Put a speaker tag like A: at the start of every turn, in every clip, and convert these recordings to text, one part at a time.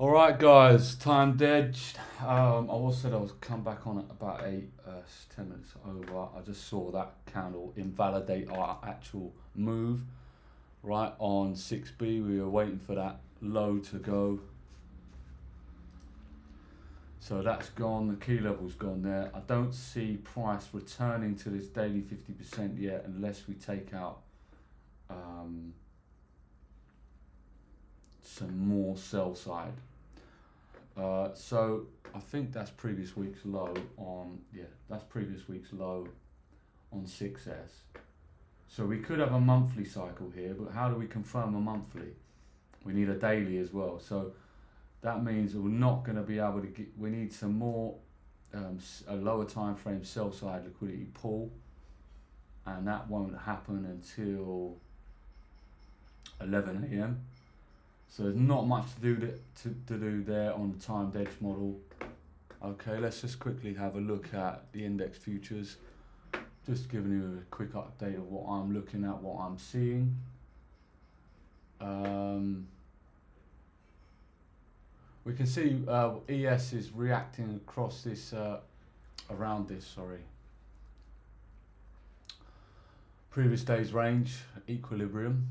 A: Alright guys, time dead. I also said I was come back on at about 10 minutes over. I just saw that candle invalidate our actual move right on 6B. We were waiting for that low to go. So that's gone, the key level's gone there. I don't see price returning to this daily 50% yet unless we take out some more sell side. So I think that's previous week's low on, that's previous week's low on 6S. So we could have a monthly cycle here, but how do we confirm a monthly? We need a daily as well. So that means we're not going to be able to get, we need some more, a lower time frame sell side liquidity pull, and that won't happen until 11 AM. So there's not much to do there on the timed edge model. Okay, let's just quickly have a look at the index futures. Just giving you a quick update of what I'm looking at, what I'm seeing. We can see ES is reacting across this, around this, previous day's range, equilibrium.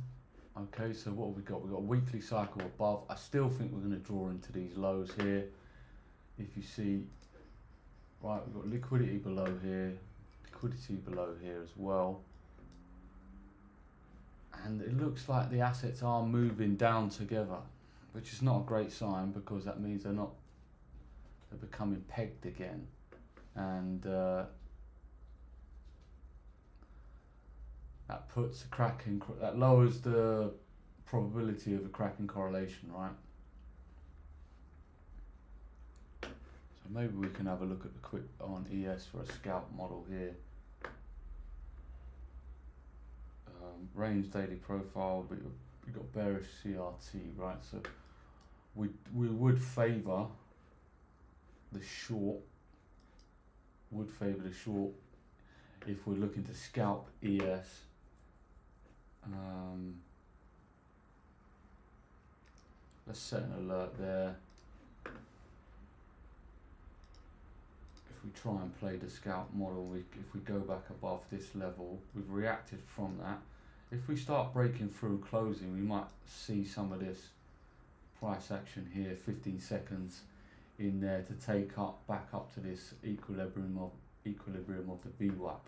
A: Okay, so what have we got? We've got a weekly cycle above. I still think we're going to draw into these lows here. If you see, right, we've got liquidity below here, liquidity below here as well. And it looks like the assets are moving down together, which is not a great sign because that means they're becoming pegged again. And that puts a cracking, that lowers the probability of a cracking correlation, right? So maybe we can have a look at the quick on ES for a scalp model here. Range daily profile, but we've got bearish CRT, right? So we would favour the short, if we're looking to scalp ES. Let's set an alert there. If we try and play the scalp model, if we go back above this level, we've reacted from that. If we start breaking through closing, we might see some of this price action here, 15 seconds in there to take up back up to this equilibrium of the VWAP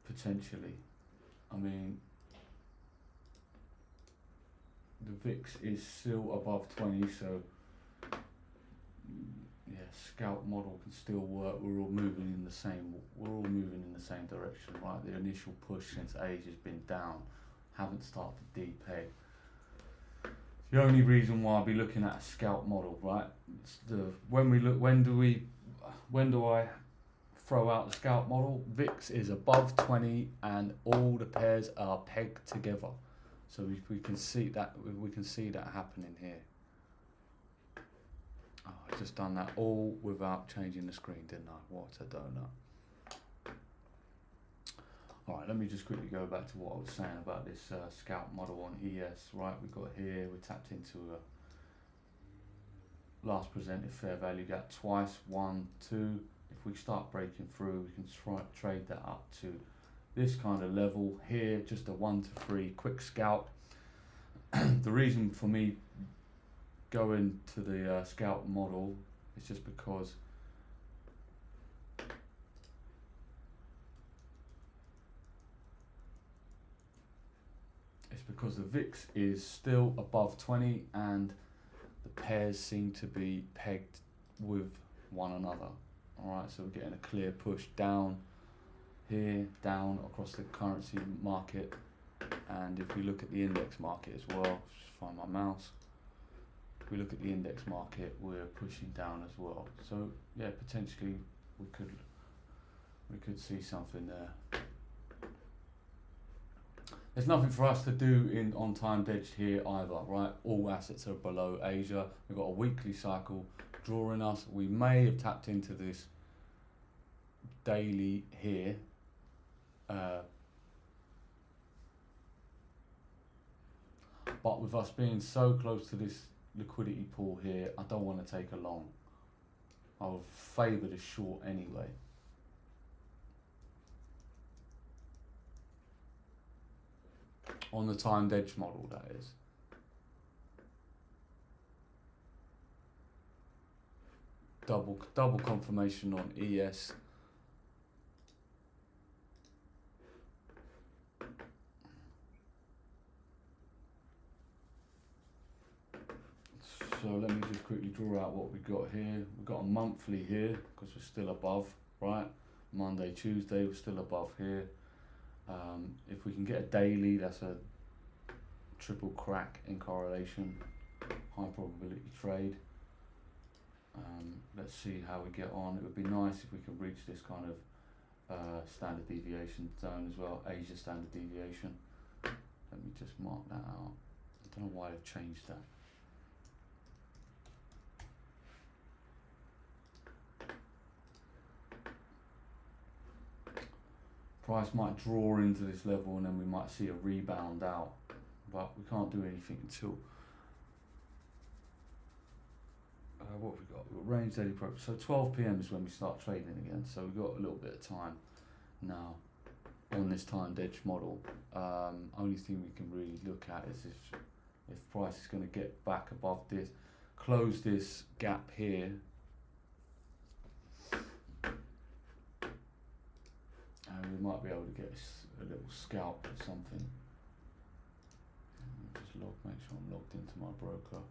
A: potentially. I mean, the VIX is still above 20, so yeah, scalp model can still work. We're all moving in the same direction, right? The initial push since age has been down, haven't started to depeg. The only reason why I'll be looking at a scalp model, right? It's when do I throw out the scalp model? VIX is above 20 and all the pairs are pegged together. So we can see that happening here. Oh, I've just done that all without changing the screen, didn't I? What a donut. Alright, let me just quickly go back to what I was saying about this scalp model on ES. Right, we've got here, we're tapped into a last presented fair value gap twice, 1, 2. If we start breaking through, we can trade that up to this kind of level here, just a 1 to 3 quick scalp. The reason for me going to the scalp model is just because the VIX is still above 20 and the pairs seem to be pegged with one another. Alright, so we're getting a clear push down here, down across the currency market, and if we look at the index market as well, just find my mouse. If we look at the index market, we're pushing down as well. So yeah, potentially we could see something there. There's nothing for us to do on time edge here either, right? All assets are below Asia. We've got a weekly cycle drawing us. We may have tapped into this daily here. But with us being so close to this liquidity pool here. I don't want to take a long. I'll favour the short anyway. On the timed edge model, that is. Double confirmation on ES. So let me just quickly draw out what we got here. We've got a monthly here because we're still above, right? Monday, Tuesday, we're still above here. If we can get a daily, that's a triple crack in correlation, high probability trade. Let's see how we get on. It would be nice if we could reach this kind of standard deviation zone as well, Asia standard deviation. Let me just mark that out. I don't know why I've changed that. Price might draw into this level and then we might see a rebound out, but we can't do anything until what have we got? We've got range daily approach. So 12 PM is when we start trading again. So we've got a little bit of time now on this timed edge model. Only thing we can really look at is if price is going to get back above this, close this gap here. And we might be able to get a little scalp or something. Just make sure I'm logged into my broker.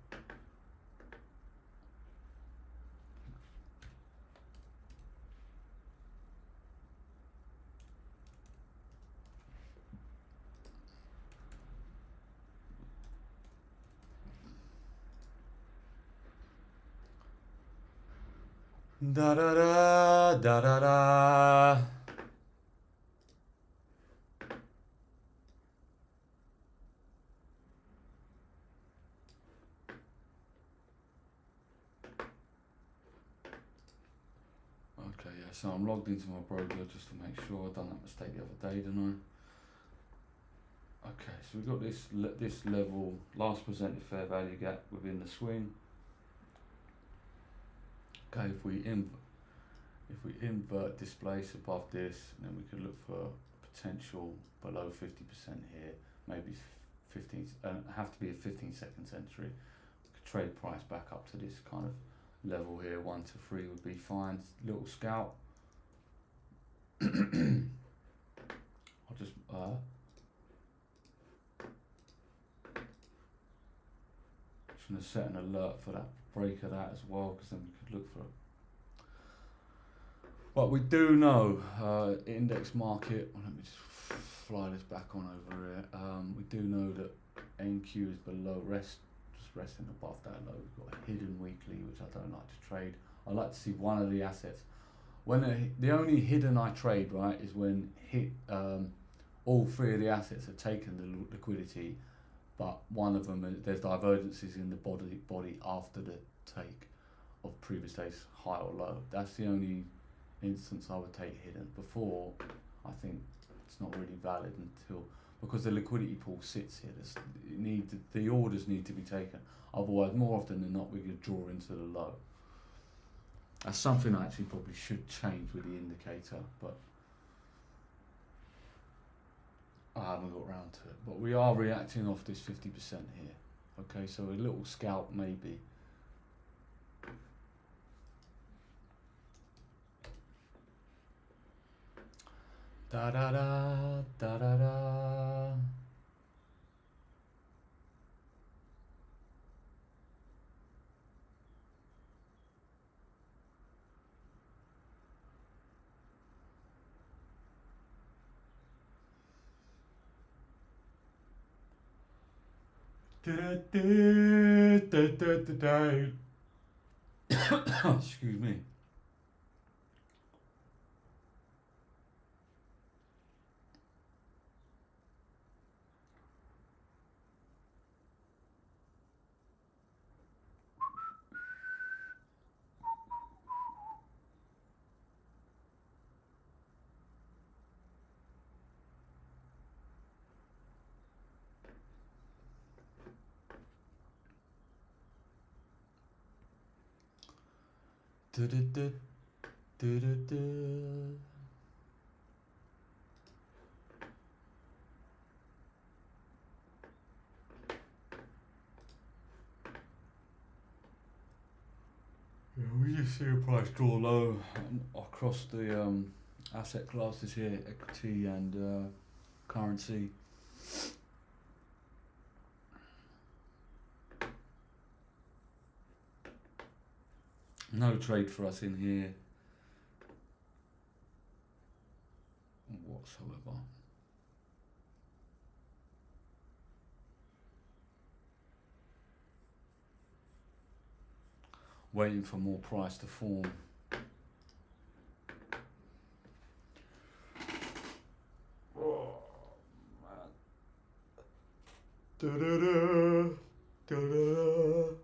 A: Da da da da da da. Okay, yeah, so I'm logged into my broker just to make sure. I've done that mistake the other day, didn't I? Okay, so we've got this level, last presented fair value gap within the swing. Okay, if we invert displace above this, then we could look for potential below 50% here, maybe 15. Have to be a 15 seconds entry. We could trade price back up to this kind of level here. 1 to 3 would be fine. Little scalp. I'll just going to set an alert for that break of that as well, because then we could look for it. But we do know index market. Well, let me just fly this back on over here. We do know that NQ is below just resting above that low. We've got a hidden weekly, which I don't like to trade. I like to see one of the assets. When the only hidden I trade, right, is when all three of the assets have taken the liquidity, but one of them, there's divergences in the body after the take of previous day's high or low. That's the only instance I would take hidden. Before, I think it's not really valid until, because the liquidity pool sits here. The orders need to be taken. Otherwise, more often than not, we could draw into the low. That's something I actually probably should change with the indicator, but I haven't got around to it. But we are reacting off this 50% here. Okay, so a little scalp maybe. Da da da da da da. Excuse me. Du-du-du, du-du-du. Yeah, we just see a price draw low across the asset classes here, equity and currency. No trade for us in here whatsoever. Waiting for more price to form. Oh, man. Da-da-da, da-da-da.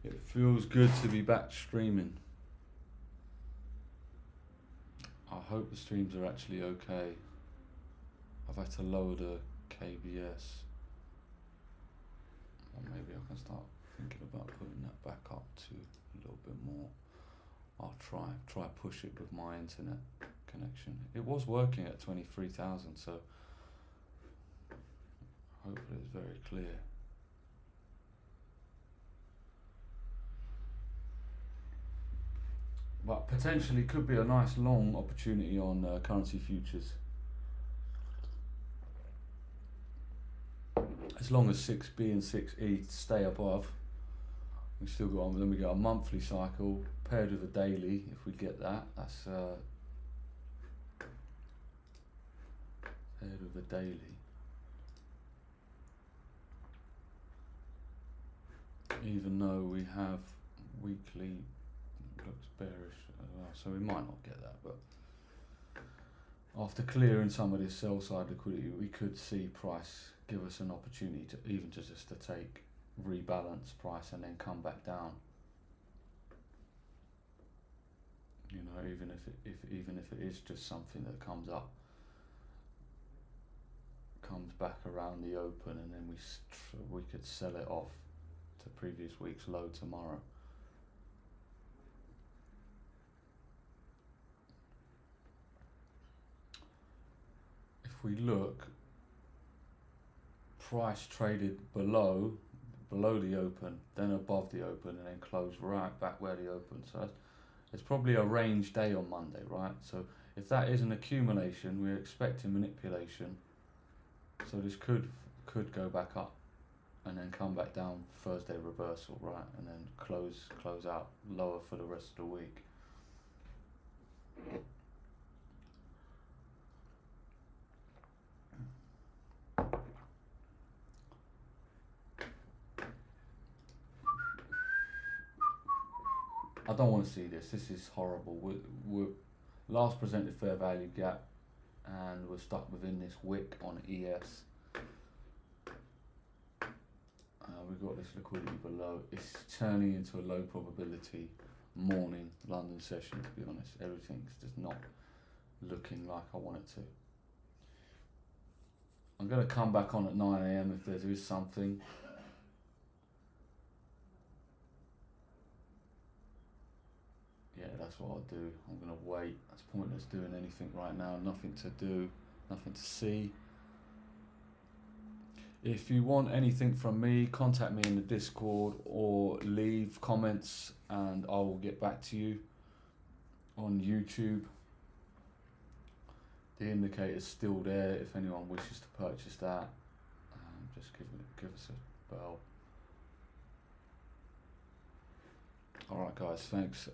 A: It feels good to be back streaming. I hope the streams are actually okay. I've had to lower the KBS. Or maybe I can start thinking about putting that back up to a little bit more. I'll try push it with my internet connection. It was working at 23,000, so hopefully it's very clear. But potentially could be a nice long opportunity on currency futures. As long as 6B and 6E stay above, we still got. Then we got a monthly cycle paired with a daily. If we get that, that's paired with a daily. Even though we have weekly, looks bearish as well, so we might not get that. But after clearing some of this sell side liquidity, we could see price give us an opportunity to even just to take rebalance price and then come back down. You know, even if it is just something that comes back around the open, and then we could sell it off to previous week's low tomorrow. If we look, price traded below the open, then above the open, and then closed right back where the open. So it's probably a range day on Monday, right? So if that is an accumulation, we're expecting manipulation. So this could go back up and then come back down Thursday reversal, right? And then close out lower for the rest of the week. I don't want to see this. This is horrible. We're last presented fair value gap, and we're stuck within this wick on ES. We've got this liquidity below. It's turning into a low probability morning London session, to be honest. Everything's just not looking like I want it to. I'm going to come back on at 9 AM if there is something. Yeah, that's what I'll do. I'm going to wait. It's pointless doing anything right now. Nothing to do, nothing to see. If you want anything from me, contact me in the Discord or leave comments and I will get back to you. On YouTube, the indicator's still there if anyone wishes to purchase that. Just give us a bell. Alright guys, thanks.